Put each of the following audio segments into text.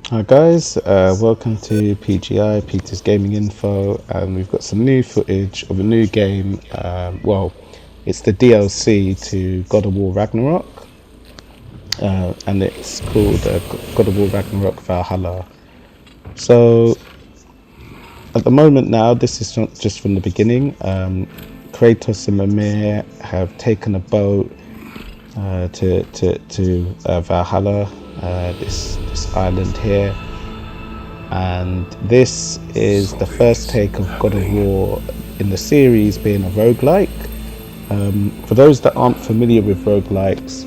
Hi guys, welcome to PGI, Peter's Gaming Info, and we've got some new footage of a new game. It's the DLC to God of War Ragnarok, and it's called God of War Ragnarok Valhalla. So at the moment now, this is not just from the beginning. Kratos and Mimir have taken a boat to Valhalla, this island here. And this is the first take of God of War in the series being a roguelike. For those that aren't familiar with roguelikes,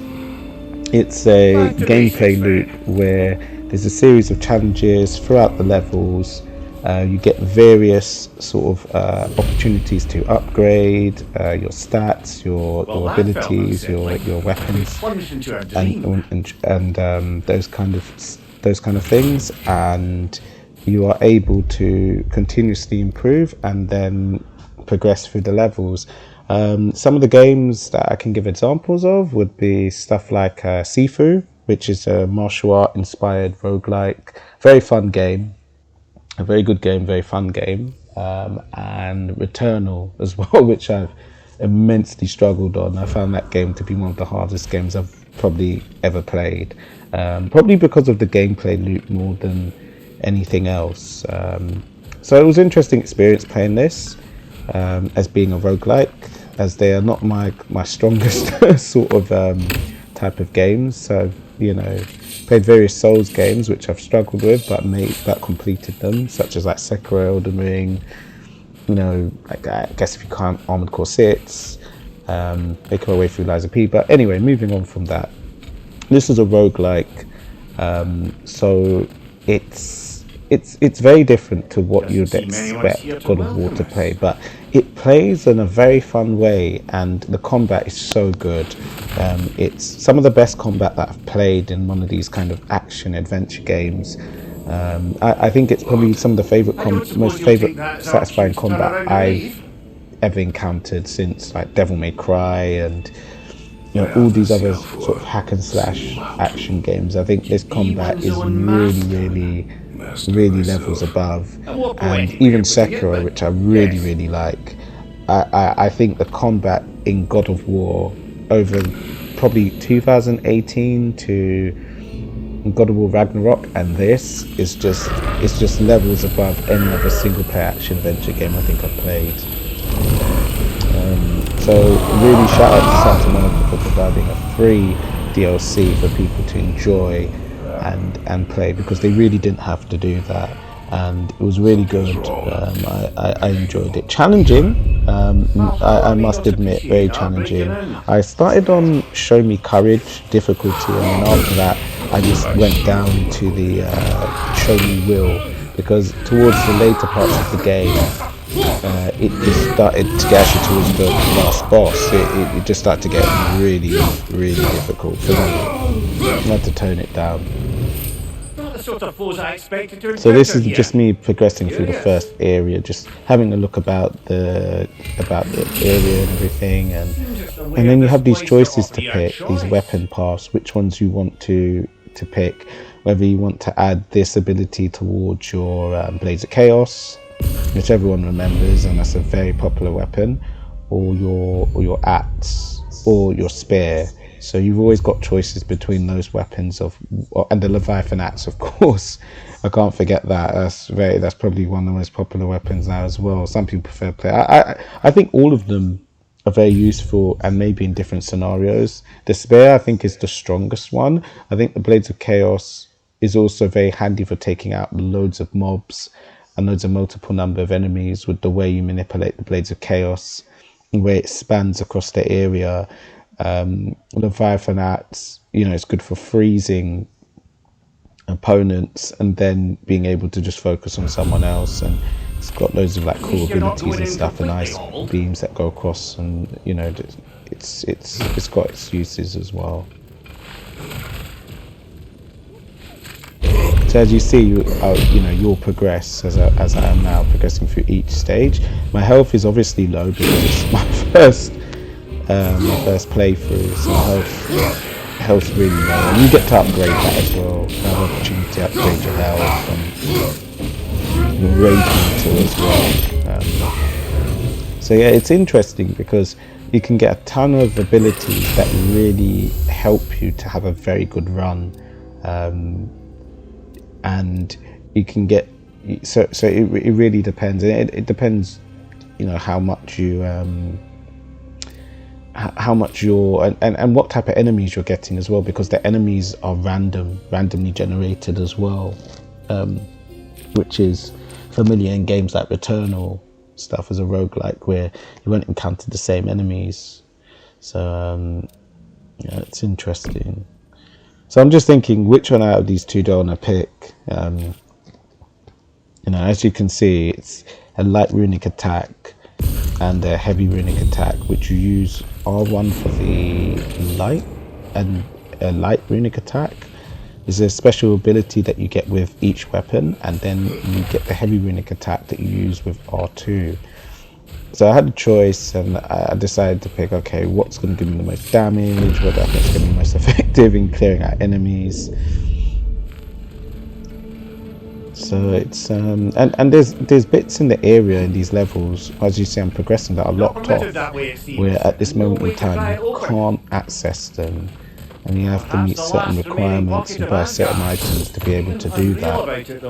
it's a gameplay loop where there's a series of challenges throughout the levels. You get various sort of opportunities to upgrade your stats, your abilities, your weapons, and those kind of things, and you are able to continuously improve and then progress through the levels. Some of the games that I can give examples of would be stuff like Sifu, which is a martial art inspired roguelike. Very fun game, a very good game, very fun game. And Returnal as well, which I've immensely struggled on. I found that game to be one of the hardest games I've probably ever played. Probably because of the gameplay loop more than anything else. So it was an interesting experience playing this as being a roguelike, as they are not my strongest sort of type of games. So, played various Souls games which I've struggled with, but completed them, such as like Sekiro, Elden Ring. Like I guess if you can't, Armored Core 6, making my way through Lies of P. But anyway, moving on from that, this is a roguelike, so it's very different to what you'd expect God of War to play, but it plays in a very fun way, and the combat is so good. It's some of the best combat that I've played in one of these kind of action adventure games. I think it's probably some of the most favorite satisfying combat I've ever encountered since like Devil May Cry and all these other sort of hack and slash action games. I think this combat is really levels above, and even Sekiro, which I really like. I think the combat in God of War over probably 2018 to God of War Ragnarok and this is just levels above any other single player action adventure game I think I've played. So really shout out to Santa Monica for providing a free DLC for people to enjoy and play, because they really didn't have to do that, and it was really good. I enjoyed it. Challenging, I must admit, very challenging. I started on Show Me Courage difficulty, and then after that I just went down to the Show Me Will, because towards the later parts of the game it just started to get actually towards the last boss. It just started to get really difficult for me. I had to tone it down. So this is just me progressing through the first area, just having a look about the area and everything, and then you have these choices to pick, these weapon paths, which ones you want to pick, whether you want to add this ability towards your Blades of Chaos, which everyone remembers, and that's a very popular weapon, or your axe or your spear. So you've always got choices between those weapons and the Leviathan axe, of course. I can't forget that. That's probably one of the most popular weapons now as well. Some people prefer play. I think all of them are very useful, and maybe in different scenarios. The spear, I think, is the strongest one. I think the Blades of Chaos is also very handy for taking out loads of mobs and loads of multiple number of enemies, with the way you manipulate the Blades of Chaos, where it spans across the area. Leviathan axe, it's good for freezing opponents and then being able to just focus on someone else, and it's got loads of like cool abilities and stuff, and ice beams that go across, and it's got its uses as well. So as you see, you'll progress as I am now progressing through each stage. My health is obviously low because it's my first playthrough, so health health's really low, and you get to upgrade that as well. You have an opportunity to upgrade your health and your rage meter as well. So yeah, it's interesting because you can get a ton of abilities that really help you to have a very good run, and you can get so it really depends, and it depends, you know, how much you're and what type of enemies you're getting as well, because the enemies are randomly generated as well, which is familiar in games like Returnal stuff as a roguelike, where you won't encounter the same enemies. So yeah, it's interesting. So I'm just thinking, which one out of these two do I want to pick? You know, as you can see, it's a light runic attack and a heavy runic attack, which you use R1 for the light, and a light runic attack is a special ability that you get with each weapon, and then you get the heavy runic attack that you use with R2. So I had a choice, and I decided to pick, okay, what's going to give me the most damage, what I think is going to be most effective in clearing out enemies. So it's and there's bits in the area in these levels, as you see, I'm progressing, that are locked off, where at this moment in time you can't access them, and you have to meet certain requirements and buy certain items to be able to do that. At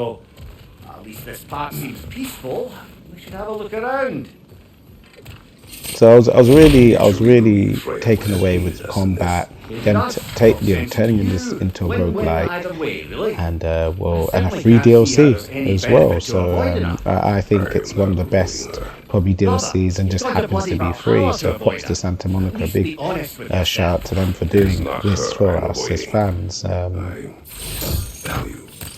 least this part seems peaceful. We should have a look around. So I was really taken away with combat, them turning this into a roguelike, and and a free DLC as well. So I think it's one of the best probably DLCs, and just happens to be free. So props to Santa Monica, big shout out to them for doing this for us as fans.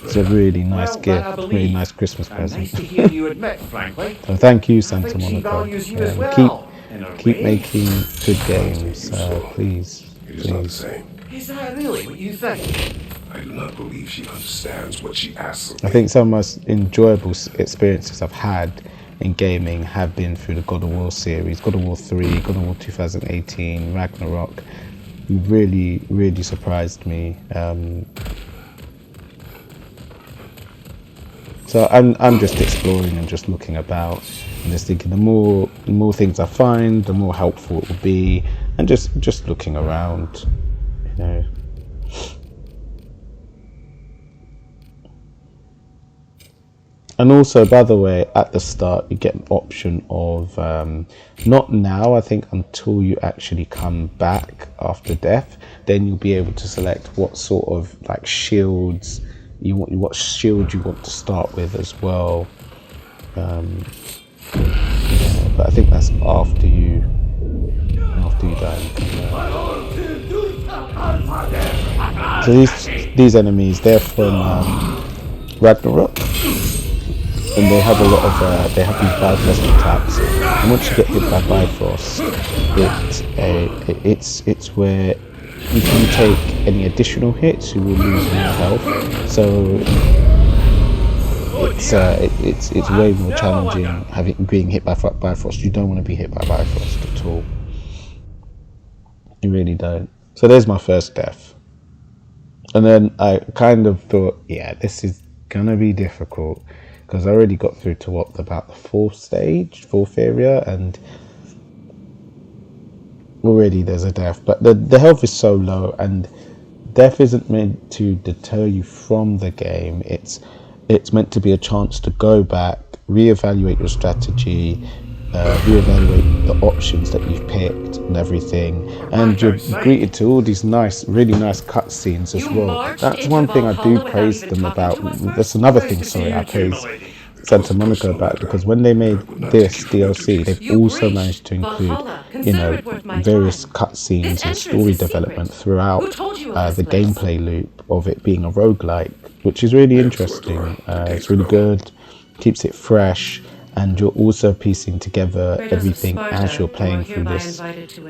It's a really nice gift, really nice Christmas present. So thank you, Santa Monica. Keep making good games, please. Is that really what you think? I do not believe she understands what she asks of I me. think some of the most enjoyable experiences I've had in gaming have been through the God of War series, God of War 3, God of War 2018, Ragnarok. You really surprised me. So I'm just exploring and just looking about, and just thinking the more things I find, the more helpful it will be, and just looking around, you know. And also, by the way, at the start you get an option of not now, I think, until you actually come back after death, then you'll be able to select what sort of like shields what shield you want to start with as well. But I think that's after you die. So these enemies, they're from Ragnarok, and they have a lot of they have these Bifrost attacks. And once you get hit by Bifrost, it's where if you take any additional hits, you will lose more health. So it's way more challenging being hit by Bifrost. You don't want to be hit by Bifrost at all. You really don't. So there's my first death, and then I kind of thought, yeah, this is gonna be difficult, because I already got through to about the fourth area, and already there's a death. But the health is so low, and death isn't meant to deter you from the game. It's meant to be a chance to go back, reevaluate your strategy, reevaluate the options that you've picked and everything, and you're greeted to all these really nice cutscenes as well. That's one thing I do praise them about. That's another thing, sorry, I praise Santa Monica about, because when they made this DLC, they've also managed to include, you know, various cutscenes and story development throughout the gameplay loop of it being a roguelike, which is really interesting. It's really good, keeps it fresh, and you're also piecing together everything as you're playing through this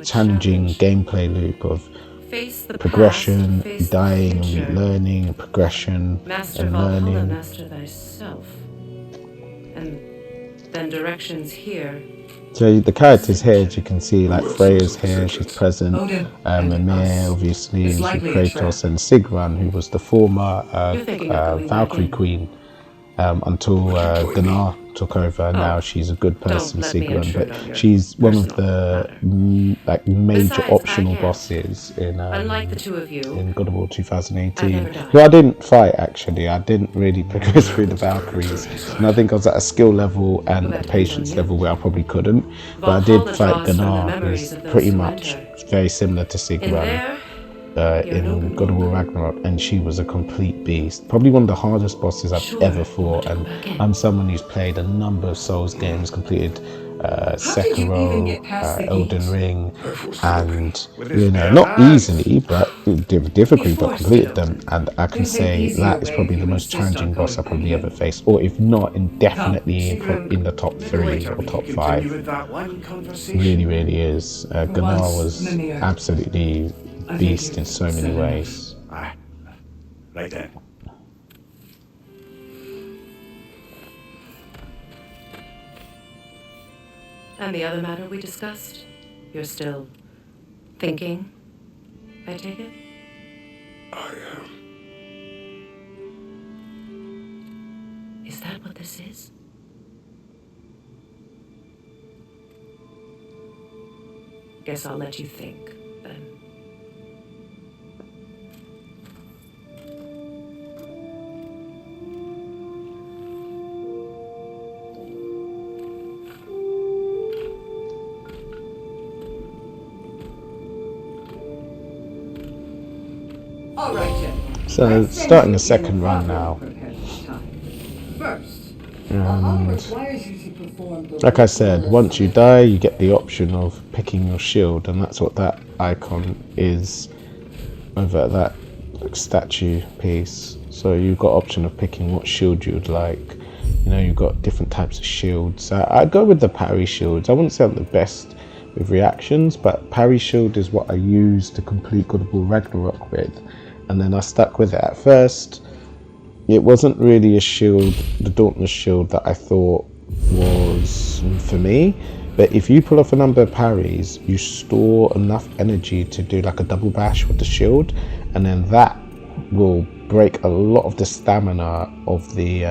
challenging gameplay loop of progression, dying and relearning, progression and learning. Then directions here. So the characters here, as you can see, like Freya's here, she's present. Odin and Mimir, us. obviously, It's and likely a Kratos, trap. and Sigrun, who was the former You're thinking of going back Valkyrie in. Queen until Gunnar took over. Now she's a good person, Don't let me Sigrun, intrude but on your she's one of personal the matter. like major Besides, optional I can't. bosses Unlike the two of you, in God of War I've 2018, never died. who I didn't fight actually. I didn't really progress through the Valkyries, and I think I was at a skill level and Well, that a depends patience on you. level where I probably couldn't. But I did Valhalla fight draws from the Gunnar, memories who's of those pretty who much enter. very similar to In Sigrun there, you're an in open God of War book. Ragnarok, and she was a complete beast. Probably one of the hardest bosses I've Sure, ever you fought, want to go and back in. I'm someone who's played a number of Souls games, completed How did you even Sekiro, get past the Elden gates? Ring, Her force is open. and With his bare not hands. easily, but difficultly, but forced it completed them. open. And I can There's an say easier that is way probably if the you most insist on challenging boss going I probably back ever in. faced, or if not, indefinitely Sigrun, in the top little 3 later or we top can continue 5. with that one conversation. Really, really is. Gunnar once, was Mimir, absolutely I think beast you've in so many said enough. ways. Aye. Right then. And the other matter we discussed? You're still thinking, I take it? I am. Is that what this is? Guess I'll let you think, then. All right, gentlemen. So, Let's say starting you the second in run proper now. preparedness time. First, Valhalla requires you to perform the Like I said, ritual once you of- die, you get the option of picking your shield, and that's what that icon is over at that statue piece. So you've got option of picking what shield you'd like. You know, you've got different types of shields. I go with the parry shields. I wouldn't say I'm the best with reactions, but parry shield is what I use to complete God of War Ragnarok with, and then I stuck with it. At first, it wasn't really a shield, the Dauntless shield, that I thought was for me. But if you pull off a number of parries, you store enough energy to do like a double bash with the shield, and then that will break a lot of the stamina of the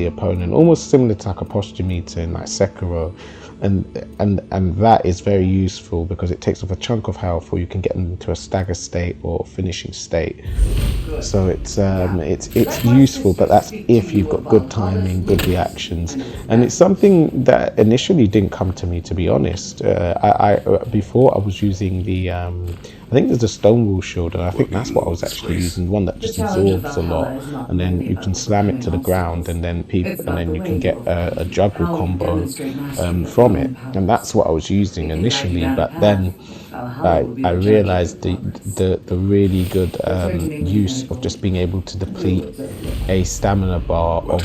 opponent, almost similar to like a posture meter in like Sekiro. And that is very useful because it takes off a chunk of health, or you can get them into a stagger state or finishing state. So it's useful, but that's if you've got good timing, good reactions, and it's something that initially didn't come to me, to be honest. I before I was using the I think there's a Stonewall shield, and I think that's what I was actually using, one that just absorbs a lot, and then you can slam it to the ground, and then you can get a juggle combo from it, and that's what I was using initially. But then I realized the really good use of just being able to deplete a stamina bar of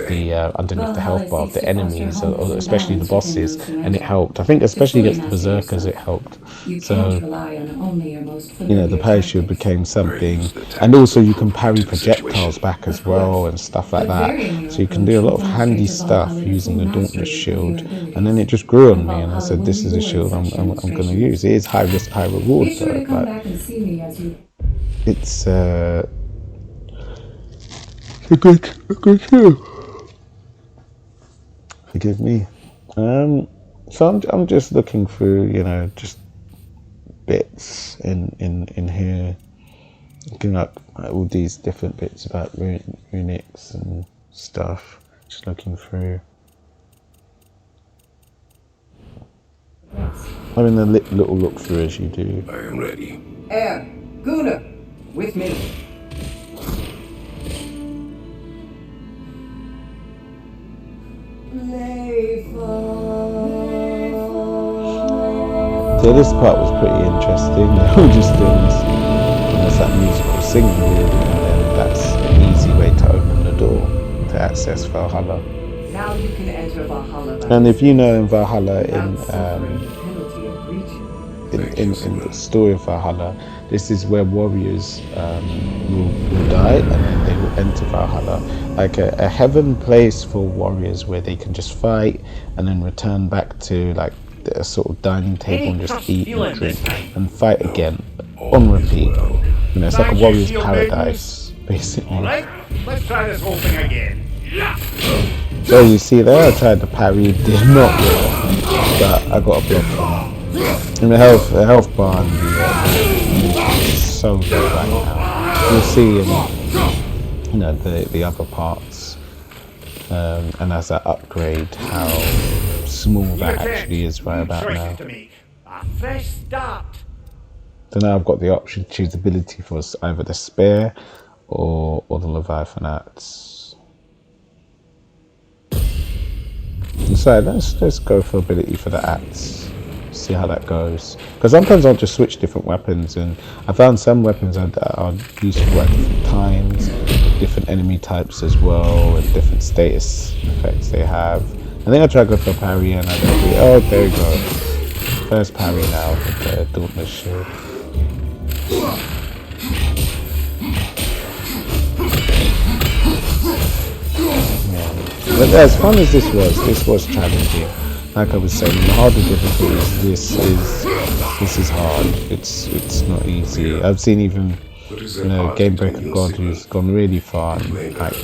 the underneath the health bar of the enemies, or especially the bosses, and it helped. I think especially against the berserkers it helped. So the parry shield became something, and also you can parry projectiles back as well and stuff like that. So you can do a lot of handy stuff using the Dauntless shield, and then it just grew on me, and I said, this is a shield I'm going to use. It is high risk, high reward, though, but it's a good shield. Forgive me. So I'm just looking through, just bits in here, looking up all these different bits about runics and stuff, just looking through. Having a little look through as you do. I am ready. Air, Guna, with me. So this part was pretty interesting. They were just doing this, almost that musical singing, really, and then that's an easy way to open the door to access Valhalla. Now you can enter Valhalla. By And if you know in Valhalla, without suffering the penalty of breaching. in the story of Valhalla, this is where warriors will die, and then they will to Valhalla, like a heaven place for warriors where they can just fight and then return back to like a sort of dining table and just eat and drink and fight again on repeat. You know, it's like a warrior's paradise, basically. Alright, let's try this whole thing again. So you see there, I tried to parry, did not work, but I got a block from it. And the health bar and is so low right now. You'll see in, you know, the other parts, and as I upgrade, how small that actually is right about now. A fresh start. So now I've got the option to choose ability for either the spear or the Leviathan axe. So let's go for ability for the axe. See how that goes. Because sometimes I'll just switch different weapons, and I found some weapons are useful at different times, different enemy types as well, and different status effects they have. I think I tried to go for parry and I don't do. Oh, there we go. First parry now with the Dauntless Shield. But as fun as this was challenging. Like I was saying, the harder difficulties, this is hard. It's not easy. I've seen even, you know, Game Breaker God who's gone really far and like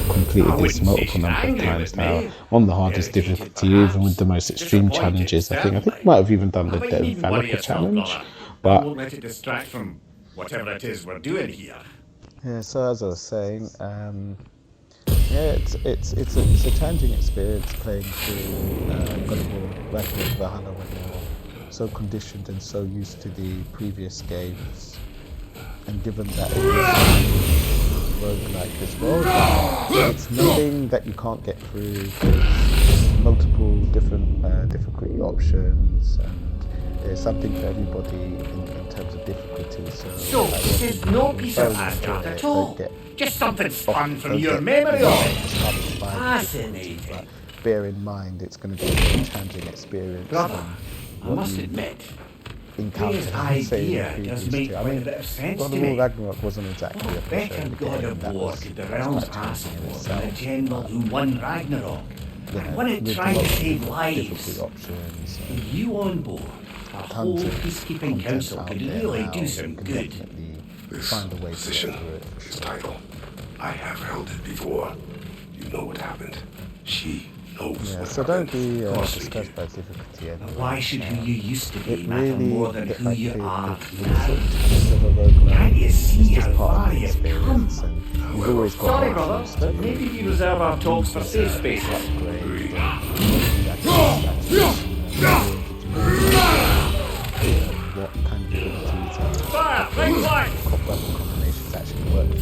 completed this multiple number of times now on the hardest difficulty, even with the most extreme challenges. I think he might have even done the developer challenge. But I won't let it distract from whatever it is we're doing here. yeah, so as I was saying, yeah, it's a challenging experience playing through God of War, Raganarok Valhalla when you're so conditioned and so used to the previous games, and given that it is roguelike as well, it's nothing that you can't get through. There's multiple different difficulty options, and there's something for everybody in terms of difficulty. So this is no piece of Asgard at all. Just something spun from your memory of it. Fascinating. But bear in mind, it's going to be a challenging experience. Brother, I must admit, his idea does make quite a bit of sense God to of War me. Ragnarok wasn't exactly a What better God of War could the realms ask for than a general who won Ragnarok and won it trying to save lives? Options, With you on board, a whole tons of peacekeeping council could really do some good. This find a way to position, get through it. his title. I have held it before. You know what happened. She knows Yeah, what so don't happened. be Of course we distressed do. by difficulty anyway. Why should who you used to be It matter really, more than who like you the are sort of now? challenge of a roguelike. Can't you see It's just how part far of the you've experience, come? and you've always got Sorry, options brother, to maybe we reserve our talks for safe spaces. upgrade what kind of abilities and Fire! Ring line! weapon combinations actually work for you.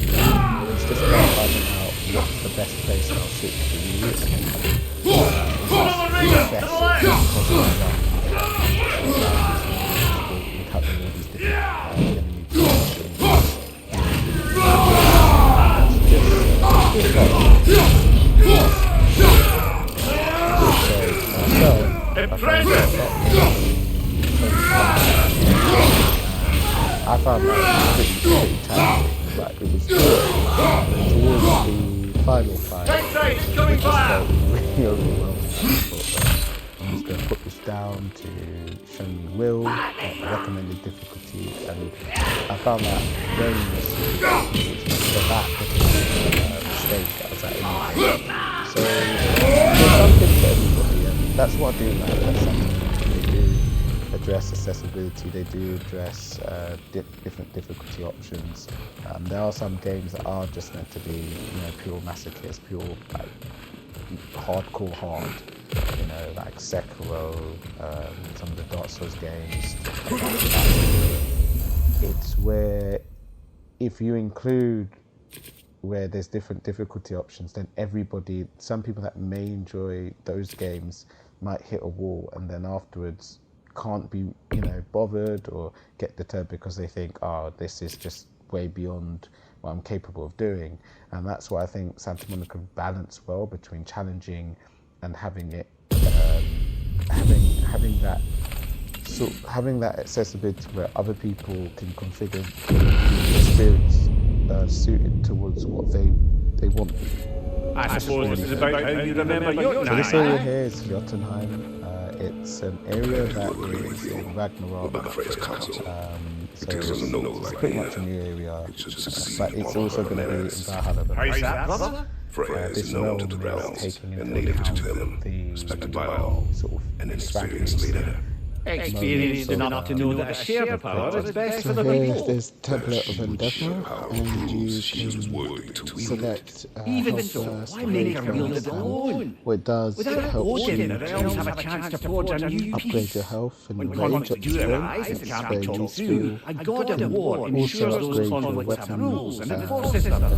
It's just about finding out what's the best place that will suit for you and then Follow the ringer! To the left! cutting all these different enemy positions. I found that pretty challenging, but it was towards the final fight. Right, it's coming fire! Really overwhelming. I'm just going to put this down to show me will, recommended difficulty, and I found that very useful, which was for that particular stage that I was at in the game. So there's something for everybody, and that's what I do like. That's something they do address accessibility, they do address different difficulty options. There are some games that are just meant to be, you know, pure masochist, pure like hardcore hard, you know, like Sekiro, some of the Dark Souls games. It's where if you include where there's different difficulty options, then everybody, some people that may enjoy those games might hit a wall and then afterwards can't be, you know, bothered or get deterred because they think, oh, this is just way beyond what I'm capable of doing. And that's why I think Santa Monica balance well between challenging and having it, having that accessibility where other people can configure the experience suited towards what they they want. I suppose this is about how you remember your So this area night. here is Jotunheim. It's an area that is in Ragnarok. About Freya's castle. So It doesn't know it's like pretty me. much a new area, It should succeed but it's on also our going to be in merits. Valhalla. How's that, brother? Freya This is known to the realm is realms taking and into native to account them, the respected by all, sort of and fragments experienced leader. Experienced enough to know that a share power is best for So the here, people. there's Tablet of Endeavour, and you She was can worthy to wield it. select Even health so, burst, why make her rage wield burst, it and alone? what it does, it Without helps Odin, you the realms have a chance to forge a new upgrade peace. your health and When your rage conflict up to do 10. arise and It's can't very be talked useful. through, a god of war Also ensures those upgrade your conflicts have weapon rules and ability enforces them. as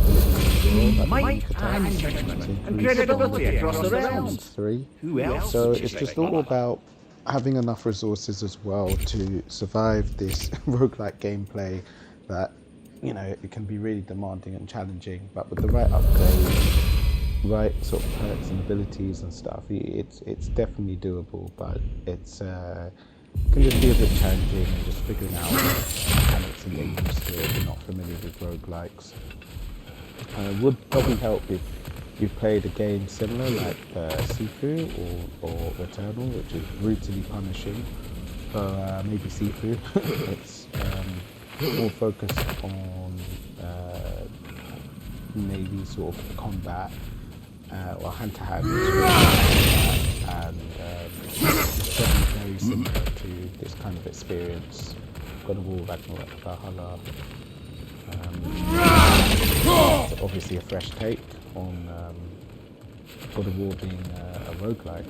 well, Might link attack and to judgment and increase credibility across the realms. 3. Who else? So would you it's like, just all brother? about having enough resources as well to survive this roguelike gameplay that, you know, it can be really demanding and challenging, but with the right upgrades, right sort of perks and abilities and stuff, it's definitely doable, but it's can just be a bit challenging and just figuring out mechanics and getting used to it if you're not familiar with roguelikes. Would probably help if you've played a game similar like Sifu or Returnal, which is brutally punishing. So maybe Sifu. It's more focused on maybe sort of combat or hand-to-hand and it's definitely very similar to this kind of experience. God of War Ragnarok Valhalla. It's obviously a fresh take on God of War being a roguelike.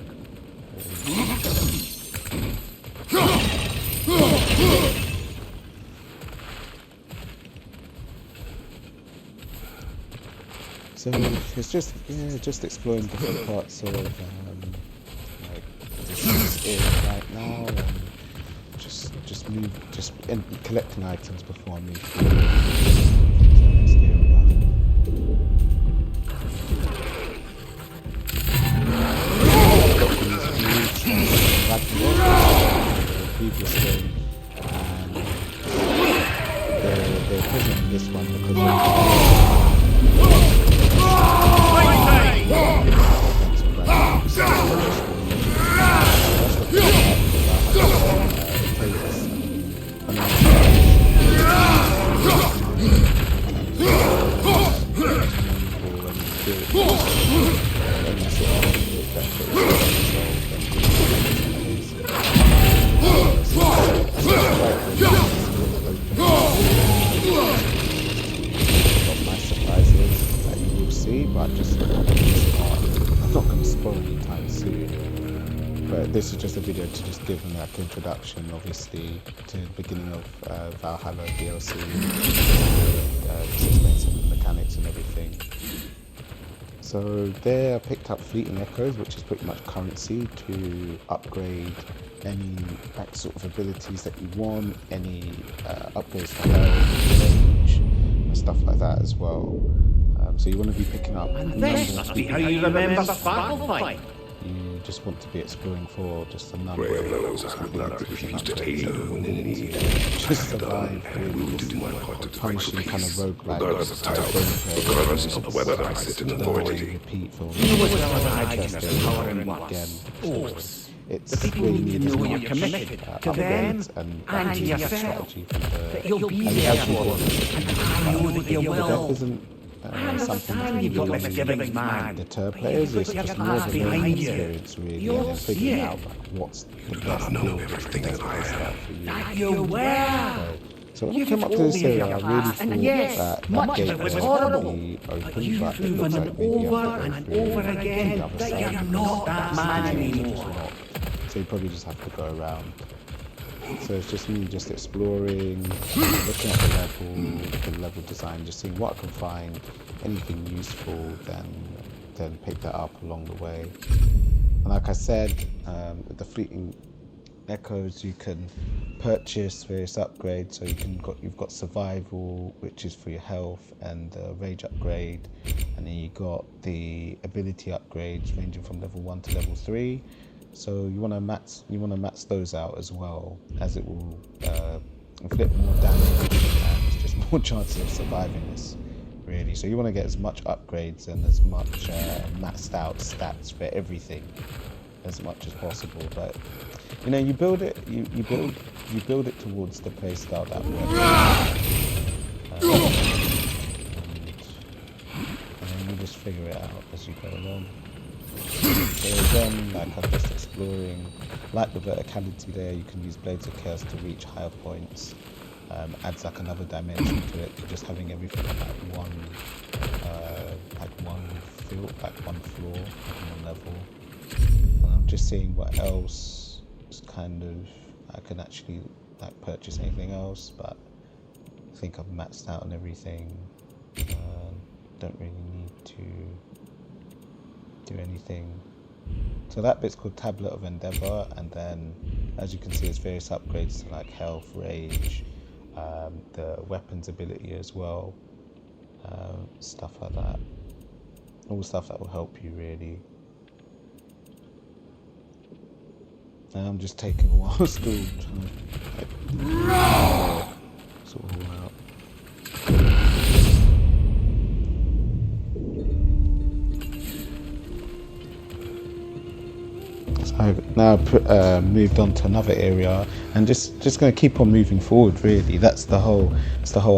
So it's just exploring different parts of like this area right now, and and collecting items before I move forward to the next area. The previous game, and they're present in this one because nice surprises that you will see, but just I'm not going to spoil anytime soon. But this is just a video to just give them like introduction, obviously, to the beginning of Valhalla DLC, just explain some of the mechanics and everything. So there I picked up Fleeting Echoes, which is pretty much currency to upgrade any like sort of abilities that you want, any upgrades for health, range, and stuff like that as well. So you want to be picking up a number This must be how you remember Sparkle Fight. you just want to be exploring for just a number Freya of knows I would not refuse to aid her when in need. just survive And will really to do my part to fight for punishing kind of peace, roguelike regardless of title, gameplay. regardless of whether I sit in authority. Repeat for Interesting power and again. force. It's The people really need to know you're committed to them upgrades and and to yourself. strategy for That the you'll be and there as you for go. them. And I know that you The death will. isn't I something understand that you've got really misgivings, man. deter But players. you've It's got your just more past of a learning behind you. experience really, You'll and see figuring it. out like what's the gotta best know build, everything the best that I play have. style for you. That you were. So when I You've came up to told this me area, your I really past, and thought yes, that much that of gate it was was horrible. going to be But open, you've but it proven looks like maybe over I'll go and through over the again other that side. you're not that man anymore. So you probably just have to go around. So it's just me just exploring, looking at the level design, just seeing what I can find, anything useful, then pick that up along the way. And like I said, with the Fleeting Echoes, you can purchase various upgrades. So you've got survival, which is for your health, and the rage upgrade, and then you got the ability upgrades ranging from level 1 to level 3. So you want to max those out as well, as it will inflict more damage and it's just more chances of surviving this really. So you want to get as much upgrades and as much maxed out stats for everything as much as possible. But you know, you build it towards the play style that works. And then you just figure it out as you go along. So again, like I'm just exploring, like the verticality there, you can use Blades of Chaos to reach higher points. Adds like another dimension to it, just having everything at one floor, one level. And I'm just seeing what else is kind of, I can actually like purchase anything else, but I think I've maxed out on everything. Don't really need to do anything. So that bit's called Tablet of Endeavor, and then as you can see there's various upgrades to like health, rage, the weapons ability as well, stuff like that. All stuff that will help you really. And I'm just taking a while still trying to sort of all out. I've now moved on to another area and just going to keep on moving forward really. That's the whole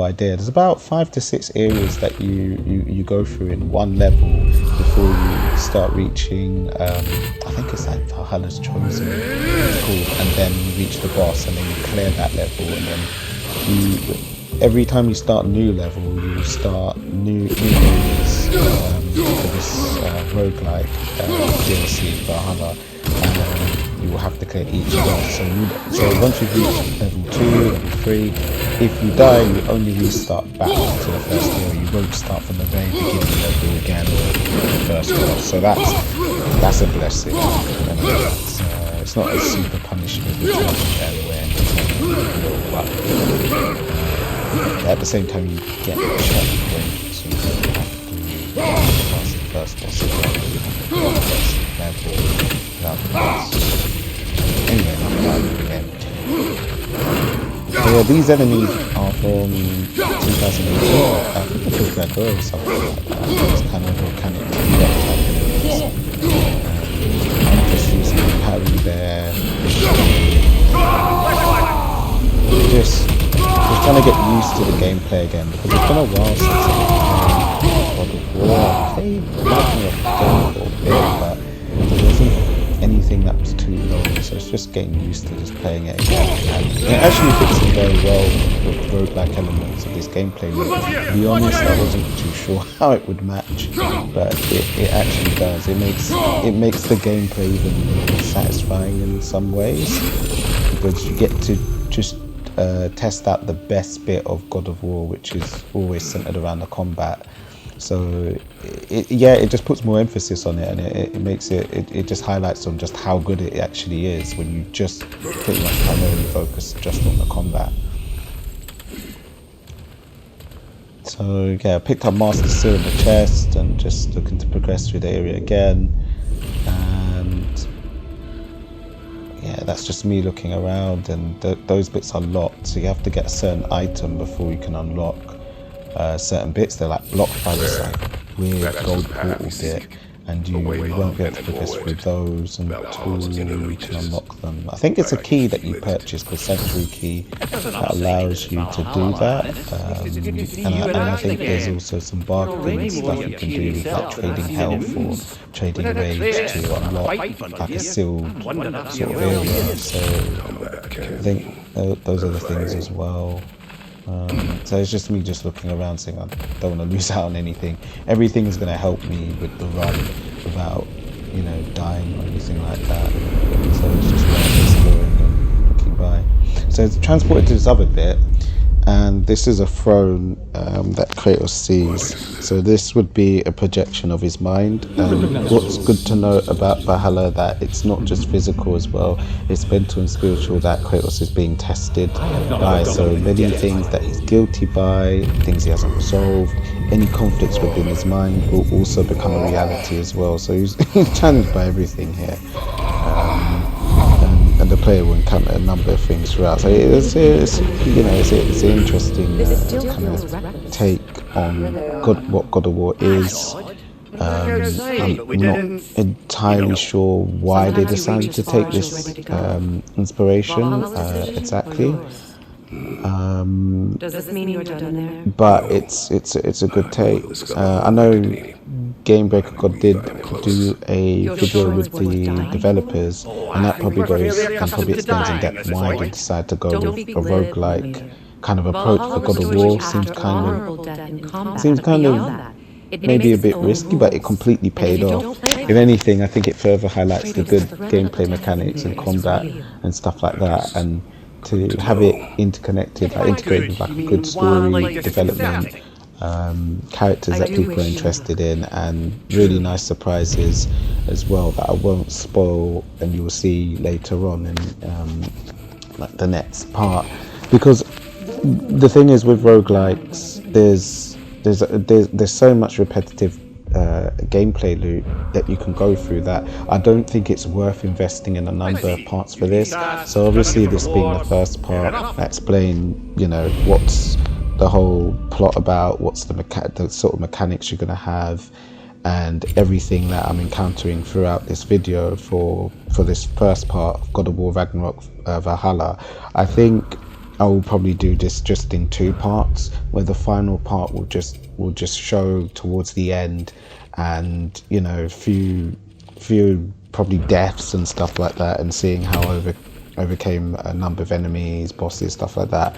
idea. There's about 5 to 6 areas that you go through in one level before you start reaching I think it's like Valhalla's Chosen it's called, and then you reach the boss and then you clear that level, and then every time you start a new level you start new areas for this roguelike DLC Valhalla. You will have to clear each boss. So once you've reached level 2, level 3, if you die, you only restart back to the first area. You won't start from the very beginning level again or the first boss. So that's a blessing. It's not as super punishing as the but at the same time you get a checkpoint, so you don't have to pass the first boss again. Level. Anyway, so yeah, these enemies are from 2018. I think it was Red or something like that. It's kind of volcanic enemies. I'm just using the parry there. Just trying to get used to the gameplay again, because it's been a while since I've played God of War. I played Raganarok for a bit, but there wasn't anything that was too long, so it's just getting used to just playing it again. And it actually fits in very well with the roguelike elements of this gameplay loop. To be honest, I wasn't too sure how it would match, but it actually does. It makes the gameplay even more satisfying in some ways, because you get to just test out the best bit of God of War, which is always centered around the combat. So it just puts more emphasis on it, and it makes it just highlights on just how good it actually is when you just pretty much primarily focus just on the combat. So yeah, I picked up Master Seal in the chest and just looking to progress through the area again, and yeah, that's just me looking around, and those bits are locked, so you have to get a certain item before you can unlock certain bits. They're like blocked by this like weird gold portal bit, and you won't be able to progress through those until you can unlock them. I think it's a key that you purchase called Sanctuary Key that allows you to do that, and I think there's also some bargaining stuff you can do, like trading health or trading rage to unlock like a sealed sort of area. So I think those are the things as well. So it's just me just looking around saying I don't want to lose out on anything. Everything is going to help me with the run without, you know, dying or anything like that. So it's just exploring and looking by. So it's transported to this other bit, and this is a throne that Kratos sees. So this would be a projection of his mind. What's good to know about Valhalla, that it's not just physical as well, it's mental and spiritual that Kratos is being tested by. So many things that he's guilty by, things he hasn't resolved, any conflicts within his mind will also become a reality as well. So he's challenged by everything here. And the player will encounter a number of things throughout. So it's an interesting kind of take on what God of War is. I'm not entirely sure why they decided to take this inspiration exactly. Does this mean you're done there? But it's a good take. I know Gamebreaker God did do a video with the developers, and that probably goes and probably explains in depth why they decided to go with a roguelike kind of approach for God of War. Seems kind of maybe a bit risky, but it completely paid off. If anything, I think it further highlights the good gameplay mechanics and combat and stuff like that, and to have it interconnected, like integrated with like a good story development, characters that people are interested in, and really nice surprises as well that I won't spoil and you will see later on in like the next part. Because the thing is with roguelikes, there's so much repetitive gameplay loop that you can go through that I don't think it's worth investing in a number of parts for this. So obviously this being the first part, I explain, you know, what's the whole plot about, what's the sort of mechanics you're going to have, and everything that I'm encountering throughout this video for this first part of God of War Ragnarok Valhalla. I think I will probably do this just in 2 parts, where the final part will just show towards the end, and you know, few probably deaths and stuff like that, and seeing how I overcame a number of enemies, bosses, stuff like that.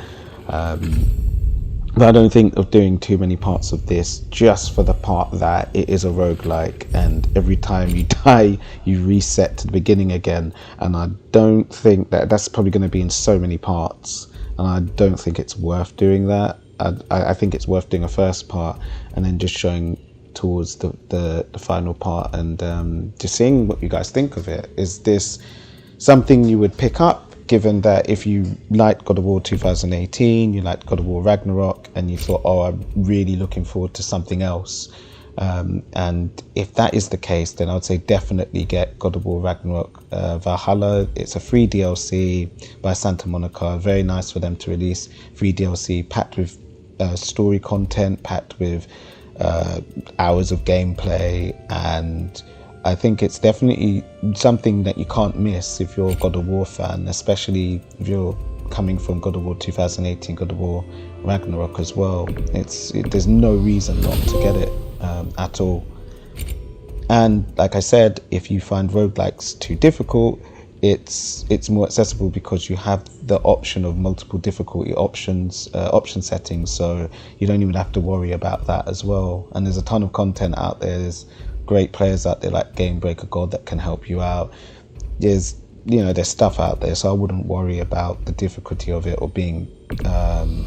But I don't think of doing too many parts of this just for the part that it is a roguelike, and every time you die you reset to the beginning again, and I don't think that's probably going to be in so many parts, and I don't think it's worth doing that. I think it's worth doing a first part and then just showing towards the final part, and just seeing what you guys think of it. Is this something you would pick up, given that if you liked God of War 2018, you liked God of War Ragnarok, and you thought, oh, I'm really looking forward to something else, and if that is the case, then I would say definitely get God of War Ragnarok Valhalla. It's a free DLC by Santa Monica. Very nice for them to release free DLC packed with story content, packed with hours of gameplay, and I think it's definitely something that you can't miss if you're a God of War fan, especially if you're coming from God of War 2018, God of War Ragnarok as well. There's no reason not to get it at all. And like I said, if you find roguelikes too difficult, it's more accessible because you have the option of multiple difficulty option settings, so you don't even have to worry about that as well. And there's a ton of content out there. There's great players out there like Gamebreaker God that can help you out. There's stuff out there, so I wouldn't worry about the difficulty of it or being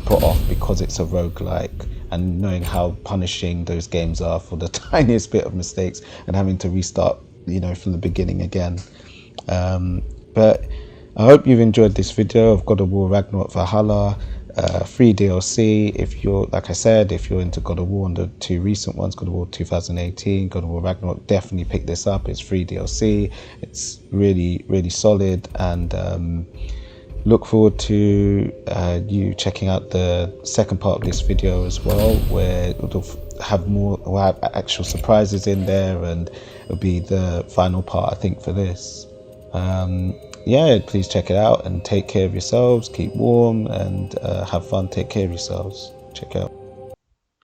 put off because it's a roguelike, and knowing how punishing those games are for the tiniest bit of mistakes and having to restart, from the beginning again. But I hope you've enjoyed this video of God of War Ragnarok Valhalla. Free DLC if you're, like I said, if you're into God of War and the 2 recent ones, God of War 2018, God of War Ragnarok, definitely pick this up. It's free DLC. It's really, really solid, and look forward to you checking out the second part of this video as well, where it'll have actual surprises in there, and it'll be the final part, I think, for this. Yeah, please check it out and take care of yourselves, keep warm, and have fun. Take care of yourselves. Check out.